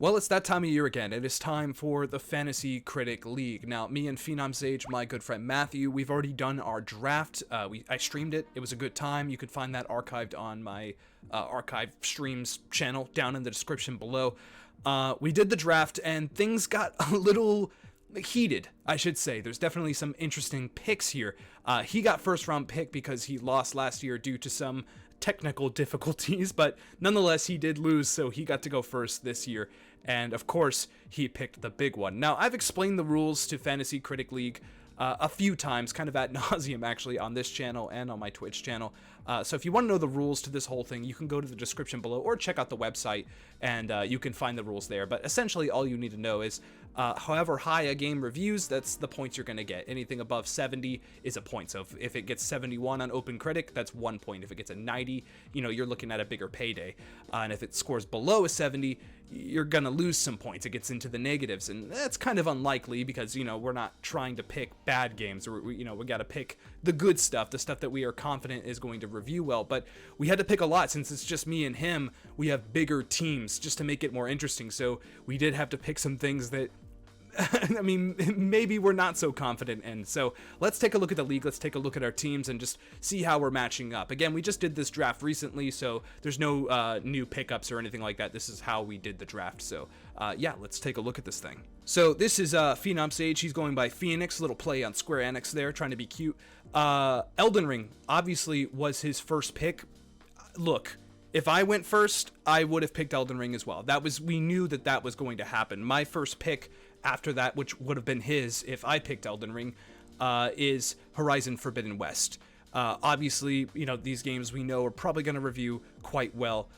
Well, it's that time of year again. It is time for the Fantasy Critic League. Now, me and Phenom Sage, my good friend Matthew, we've already done our draft. I streamed it. It was a good time. You could find that archived on my archive streams channel down in the description below. We did the draft, and things got a little heated, I should say. There's definitely some interesting picks here. He got first round pick because he lost last year due to some technical difficulties, but nonetheless he did lose, so he got to go first this year, and of course he picked the big one. Now, I've explained the rules to Fantasy Critic League a few times, kind of ad nauseum actually, on this channel and on my Twitch channel. So if you want to know the rules to this whole thing, you can go to the description below or check out the website, and you can find the rules there. But essentially all you need to know is however high a game reviews, that's the points you're going to get. Anything above 70 is a point. So if it gets 71 on Open Critic, that's 1 point. If it gets a 90, you're looking at a bigger payday. And if it scores below a 70, you're going to lose some points. It gets into the negatives, and that's kind of unlikely because, we're not trying to pick bad games. We got to pick the good stuff, the stuff that we are confident is going to review well. But we had to pick a lot. Since it's just me and him, we have bigger teams just to make it more interesting. So we did have to pick some things that I mean, maybe we're not so confident in. So let's take a look at the league. Let's take a look at our teams and just see how we're matching up. Again, we just did this draft recently, so there's no new pickups or anything like that. This is how we did the draft. So yeah, let's take a look at this thing. So this is Phenom Sage. He's going by Phoenix. Little play on Square Enix there, trying to be cute. Elden Ring obviously was his first pick. Look, if I went first, I would have picked Elden Ring as well. We knew that was going to happen. My first pick after that, which would have been his if I picked Elden Ring, is Horizon Forbidden West. Obviously, these games we know are probably going to review quite well.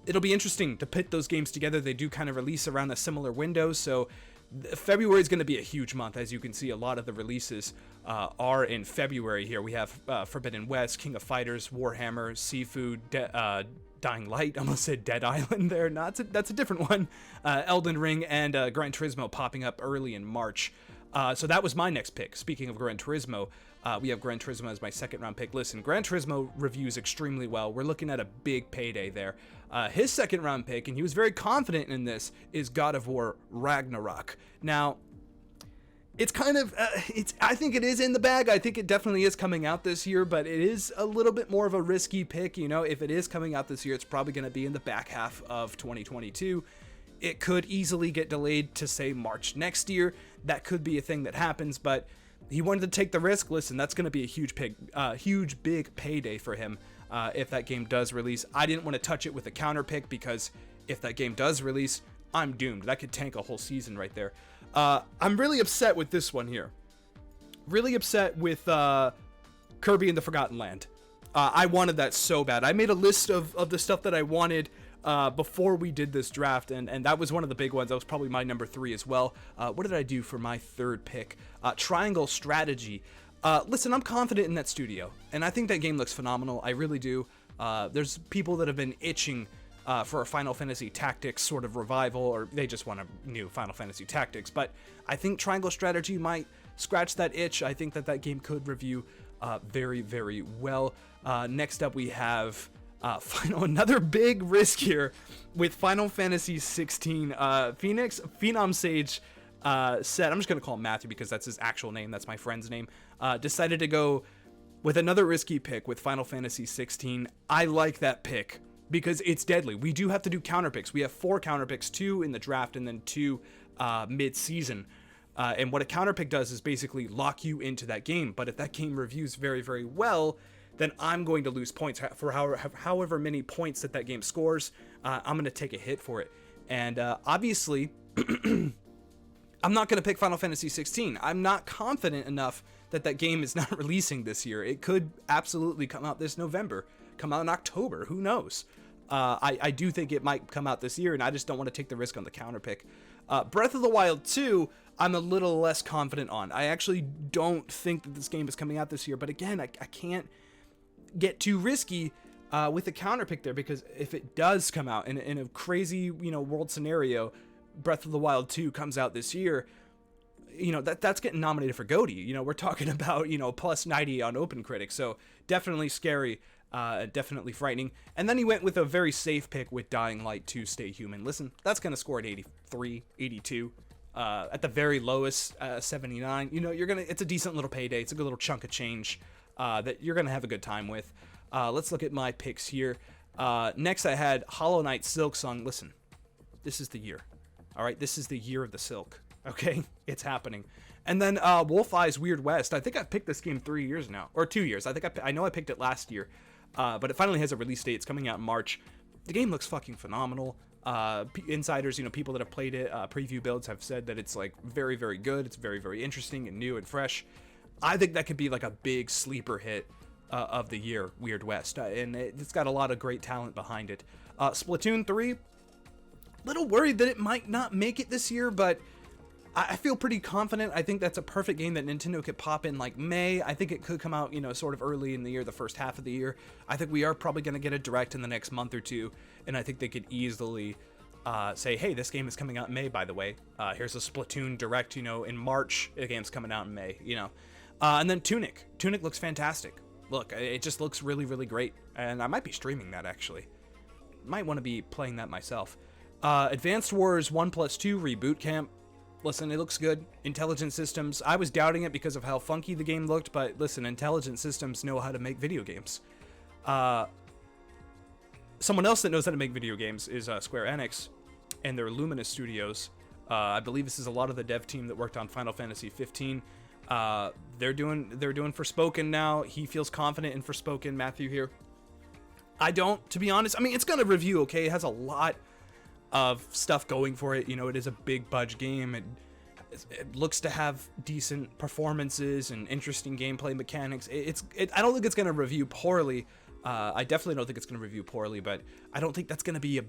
It'll be interesting to put those games together. They do kind of release around a similar window, so February is going to be a huge month. As you can see, a lot of the releases are in February here. We have Forbidden West, King of Fighters, Warhammer, Seafood, Dying Light, almost said Dead Island there. No, that's a different one. Elden Ring and Gran Turismo popping up early in March. So that was my next pick. Speaking of Gran Turismo, we have Gran Turismo as my second round pick. Listen, Gran Turismo reviews extremely well. We're looking at a big payday there. His second round pick, and he was very confident in this, is God of War Ragnarok. Now, it's kind of, I think it is in the bag. I think it definitely is coming out this year, but it is a little bit more of a risky pick. If it is coming out this year, it's probably going to be in the back half of 2022. It could easily get delayed to, say, March next year. That could be a thing that happens, but he wanted to take the risk. Listen, that's going to be a huge big payday for him if that game does release. I didn't want to touch it with a counter pick because if that game does release, I'm doomed. That could tank a whole season right there. I'm really upset with this one here. Really upset with Kirby and the Forgotten Land. I wanted that so bad. I made a list of the stuff that I wanted before we did this draft, and that was one of the big ones. That was probably my number 3 as well. What did I do for my third pick? Triangle Strategy. Listen, I'm confident in that studio, and I think that game looks phenomenal. I really do. There's people that have been itching for a Final Fantasy Tactics sort of revival, or they just want a new Final Fantasy Tactics, but I think Triangle Strategy might scratch that itch. I think that game could review very, very well. Next up we have another big risk here with Final Fantasy 16. Phenom Sage said, I'm just going to call him Matthew because that's his actual name, that's my friend's name, decided to go with another risky pick with Final Fantasy 16. I like that pick because it's deadly. We do have to do counter picks. We have 4 counter picks, 2 in the draft and then 2 mid-season. And what a counter pick does is basically lock you into that game. But if that game reviews very, very well, then I'm going to lose points for however many points that game scores. I'm going to take a hit for it. And obviously, I'm not going to pick Final Fantasy 16. I'm not confident enough that game is not releasing this year. It could absolutely come out this November, come out in October. Who knows? I do think it might come out this year, and I just don't want to take the risk on the counter pick. Breath of the Wild 2, I'm a little less confident on. I actually don't think that this game is coming out this year, but again, I can't get too risky with the counter pick there, because if it does come out in a crazy world scenario, Breath of the Wild 2 comes out this year, that's getting nominated for GOTY. We're talking about plus 90 on Open Critic, so definitely scary. Definitely frightening. And then he went with a very safe pick with Dying Light 2 Stay Human. Listen, that's going to score at 83, 82. At the very lowest, 79. You know, it's a decent little payday. It's a good little chunk of change that you're going to have a good time with. Let's look at my picks here. Next, I had Hollow Knight Silksong. Listen, this is the year. All right, this is the year of the Silk. Okay, it's happening. And then Wolf Eyes Weird West. I think I've picked this game 3 years now, or 2 years. I know I picked it last year. But it finally has a release date. It's coming out in March. The game looks fucking phenomenal. Insiders, people that have played it, preview builds have said that it's like very, very good. It's very, very interesting and new and fresh. I think that could be like a big sleeper hit of the year, Weird West. And it's got a lot of great talent behind it. Splatoon 3, little worried that it might not make it this year, but I feel pretty confident. I think that's a perfect game that Nintendo could pop in like May. I think it could come out, sort of early in the year, the first half of the year. I think we are probably going to get a direct in the next month or two, and I think they could easily say, hey, this game is coming out in May, by the way. Here's a Splatoon direct, in March. The game's coming out in May, And then Tunic. Tunic looks fantastic. Look, it just looks really, really great, and I might be streaming that, actually. Might want to be playing that myself. Advanced Wars 1+2 Reboot Camp. Listen, it looks good. Intelligent Systems. I was doubting it because of how funky the game looked, but listen, Intelligent Systems know how to make video games. Someone else that knows how to make video games is Square Enix and their Luminous Studios. I believe this is a lot of the dev team that worked on Final Fantasy 15. They're doing Forspoken now. He feels confident in Forspoken, Matthew here. I don't, to be honest. I mean, it's gonna review okay. It has a lot of stuff going for it. It is a big budge game. It looks to have decent performances and interesting gameplay mechanics. I don't think it's going to review poorly. I definitely don't think it's going to review poorly, but I don't think that's going to be a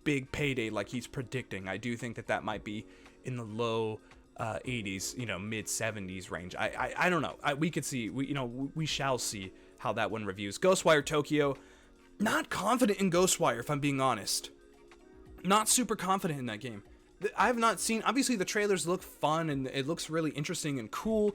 big payday like he's predicting. I do think that might be in the low 80s, mid 70s range. I don't know. We could see. We shall see how that one reviews. Ghostwire Tokyo. Not confident in Ghostwire, if I'm being honest. Not super confident in that game. I have not seen, obviously the trailers look fun and it looks really interesting and cool,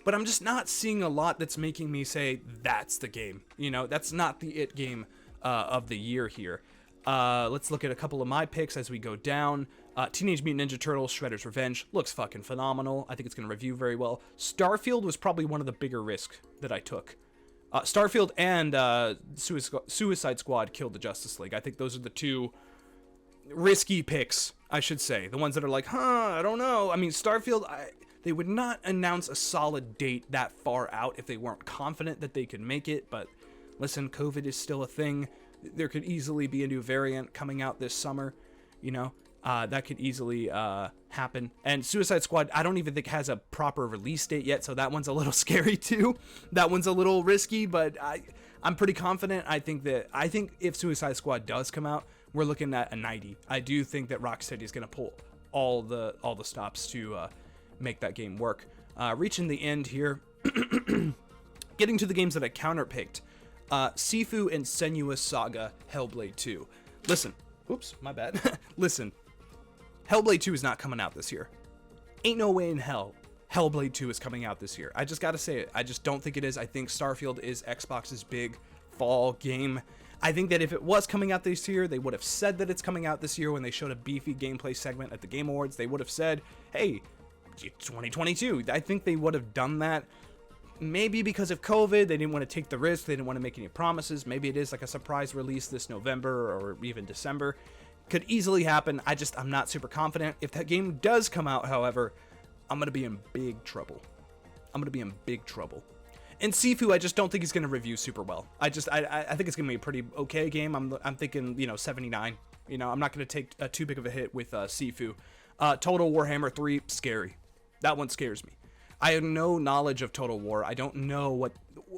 but I'm just not seeing a lot that's making me say that's the game. That's not the it game of the year here. Let's look at a couple of my picks as we go down. Teenage Mutant Ninja Turtles Shredder's Revenge looks fucking phenomenal. I think it's going to review very well. Starfield was probably one of the bigger risks that I took. Starfield and Suicide Squad Killed the Justice League. I think those are the two risky picks, I should say. The ones that are like, I don't know. I mean, Starfield, they would not announce a solid date that far out if they weren't confident that they could make it. But listen, COVID is still a thing. There could easily be a new variant coming out this summer, that could easily happen. And Suicide Squad, I don't even think has a proper release date yet, so that one's a little scary too. That one's a little risky, but I'm pretty confident. I think if Suicide Squad does come out, we're looking at a 90. I do think that Rocksteady is going to pull all the stops to make that game work. Reaching the end here, getting to the games that I counterpicked. Sifu and Senua's Saga Hellblade 2. Listen, oops, my bad. Listen, Hellblade 2 is not coming out this year. Ain't no way in hell Hellblade 2 is coming out this year. I just gotta say it. I just don't think it is. I think Starfield is Xbox's big fall game. I think that if it was coming out this year, they would have said that it's coming out this year when they showed a beefy gameplay segment at the Game Awards. They would have said, hey, 2022. I think they would have done that. Maybe because of COVID, they didn't want to take the risk. They didn't want to make any promises. Maybe it is like a surprise release this November or even December. Could easily happen. I'm not super confident. If that game does come out, however, I'm going to be in big trouble. And Sifu, I just don't think he's going to review super well. I think it's going to be a pretty okay game. I'm thinking, 79. I'm not going to take too big of a hit with Sifu. Total Warhammer 3, scary. That one scares me. I have no knowledge of Total War. I don't know what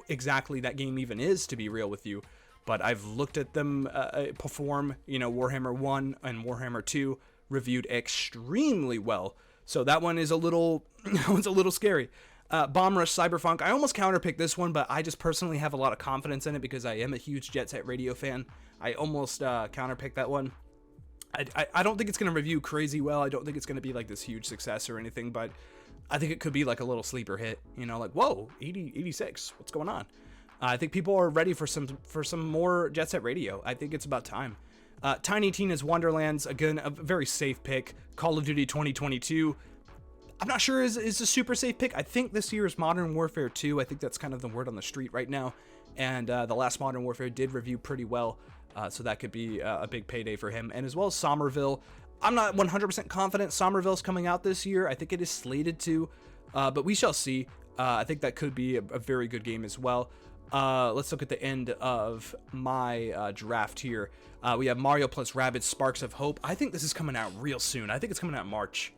exactly that game even is, to be real with you. But I've looked at them perform. Warhammer 1 and Warhammer 2 reviewed extremely well. So that one is a little scary. Bomb Rush Cyberpunk. I almost counterpicked this one, but I just personally have a lot of confidence in it because I am a huge Jet Set Radio fan. I almost counterpicked that one. I don't think it's going to review crazy well. I don't think it's going to be like this huge success or anything, but I think it could be like a little sleeper hit. Like, whoa, 86. What's going on? I think people are ready for some more Jet Set Radio. I think it's about time. Tiny Tina's Wonderlands, again, a very safe pick. Call of Duty 2022. I'm not sure is a super safe pick. I think this year is Modern Warfare 2. I think that's kind of the word on the street right now. And the last Modern Warfare did review pretty well. So that could be a big payday for him. And as well as Somerville. I'm not 100% confident Somerville's coming out this year. I think it is slated to. But we shall see. I think that could be a very good game as well. Let's look at the end of my draft here. We have Mario plus Rabbids Sparks of Hope. I think this is coming out real soon. I think it's coming out in March.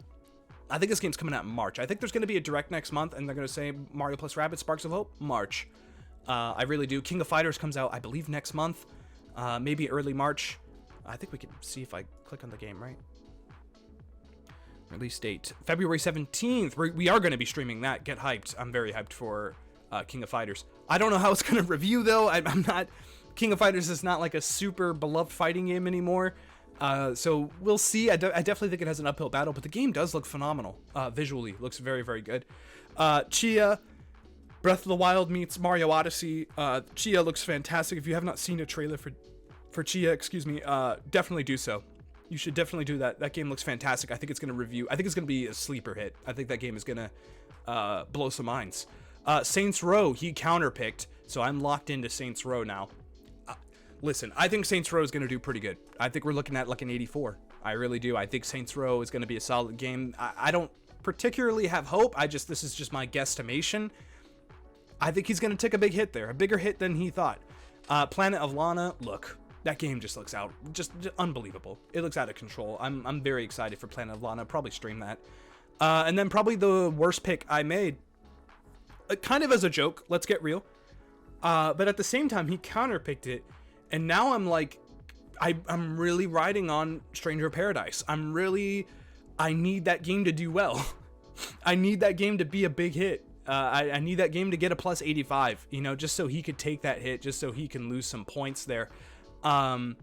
I think this game's coming out in March. I think there's going to be a direct next month, and they're going to say Mario plus Rabbids Sparks of Hope, March. I really do. King of Fighters comes out, I believe, next month. Maybe early March. I think we can see if I click on the game, right? Release date, February 17th. We are going to be streaming that. Get hyped. I'm very hyped for King of Fighters. I don't know how it's going to review, though. I'm not... King of Fighters is not like a super beloved fighting game anymore. So we'll see. I definitely think it has an uphill battle, but the game does look phenomenal. Visually, looks very, very good. Chia, Breath of the Wild meets Mario Odyssey. Chia looks fantastic. If you have not seen a trailer for Chia, definitely do so. You should definitely do that. That game looks fantastic. I think it's going to review. I think it's going to be a sleeper hit. I think that game is going to blow some minds. Saints Row, he counterpicked, so I'm locked into Saints Row now. Listen, I think Saints Row is going to do pretty good. I think we're looking at like an 84. I really do. I think Saints Row is going to be a solid game. I don't particularly have hope. This is just my guesstimation. I think he's going to take a big hit there, a bigger hit than he thought. Planet of Lana, look, that game just looks just unbelievable. It looks out of control. I'm very excited for Planet of Lana. Probably stream that. And then probably the worst pick I made, kind of as a joke. Let's get real. But at the same time, he counterpicked it. And now I'm like, I'm really riding on Stranger of Paradise. I need that game to do well. I need that game to be a big hit. I need that game to get a plus 85, just so he could take that hit, just so he can lose some points there. Yeah,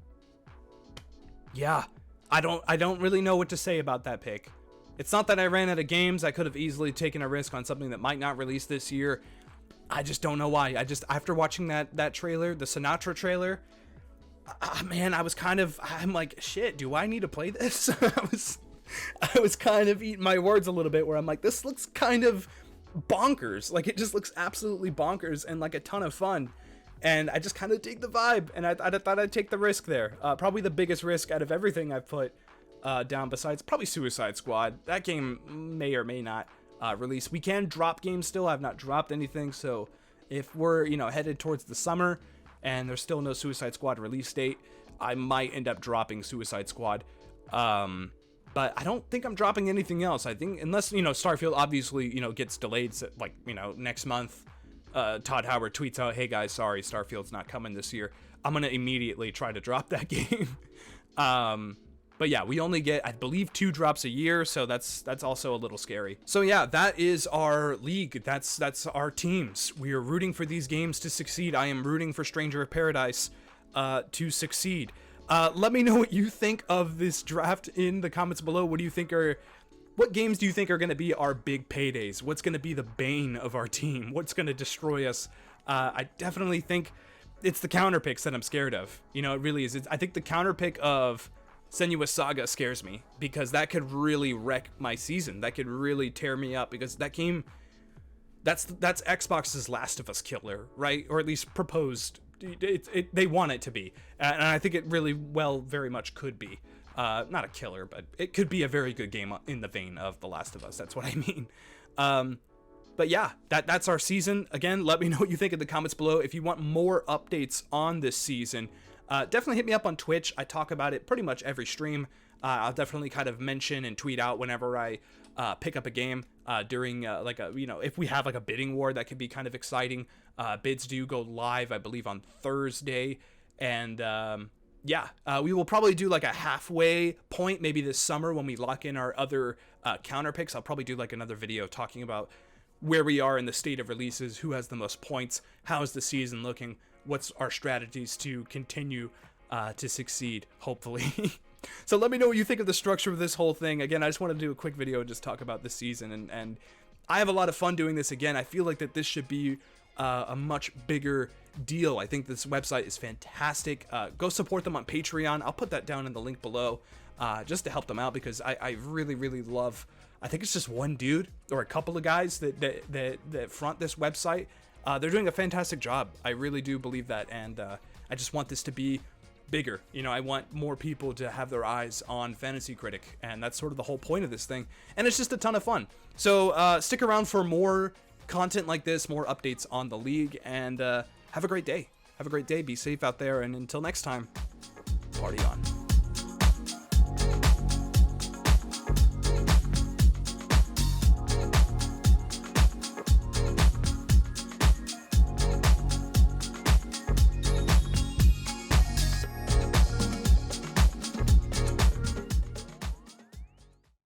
I don't really know what to say about that pick. It's not that I ran out of games. I could have easily taken a risk on something that might not release this year. I just don't know why. After watching that trailer, the Sinatra trailer, man, I'm like, shit, do I need to play this? I was kind of eating my words a little bit, where I'm like, this looks kind of bonkers. Like, it just looks absolutely bonkers and like a ton of fun. And I just kind of dig the vibe, and I thought I'd take the risk there. Probably the biggest risk out of everything I've put down, besides probably Suicide Squad. That game may or may not release. We can drop games still. I've not dropped anything, so if we're headed towards the summer and there's still no Suicide Squad release date, I might end up dropping Suicide Squad. But I don't think I'm dropping anything else. I think unless Starfield obviously gets delayed, like next month. Todd Howard tweets out, "Hey guys, sorry, Starfield's not coming this year." I'm gonna immediately try to drop that game. But yeah, we only get, I believe, 2 drops a year, so that's also a little scary. So yeah, that is our league. That's our teams. We are rooting for these games to succeed. I am rooting for Stranger of Paradise to succeed. Let me know what you think of this draft in the comments below. What games do you think are going to be our big paydays? What's going to be the bane of our team? What's going to destroy us? I definitely think it's the counter picks that I'm scared of. It really is. I think the counter pick of Senua's Saga scares me, because that could really wreck my season. That could really tear me up, because that game, that's Xbox's Last of Us killer, right? Or at least proposed. They want it to be, and I think it really very much could be. Not a killer, but it could be a very good game in the vein of The Last of Us. That's what I mean. But yeah, that's our season. Again, let me know what you think in the comments below. If you want more updates on this season, definitely hit me up on Twitch. I talk about it pretty much every stream. I'll definitely kind of mention and tweet out whenever I pick up a game during if we have like a bidding war. That could be kind of exciting. Bids do go live, I believe, on Thursday, and we will probably do like a halfway point maybe this summer when we lock in our other counter picks. I'll probably do like another video talking about where we are in the state of releases, who has the most points, how is the season looking, what's our strategies to continue to succeed, hopefully. So let me know what you think of the structure of this whole thing. Again, I just wanted to do a quick video and just talk about this season, and I have a lot of fun doing this. Again, I feel like that this should be a much bigger deal. I think this website is fantastic. Go support them on Patreon. I'll put that down in the link below, just to help them out, because I really, really love, I think it's just one dude or a couple of guys that front this website. They're doing a fantastic job. I really do believe that. And I just want this to be bigger. You know, I want more people to have their eyes on Fantasy Critic, and that's sort of the whole point of this thing. And it's just a ton of fun. So stick around for more content like this, more updates on the league, and have a great day. Have a great day. Be safe out there, and until next time, party on.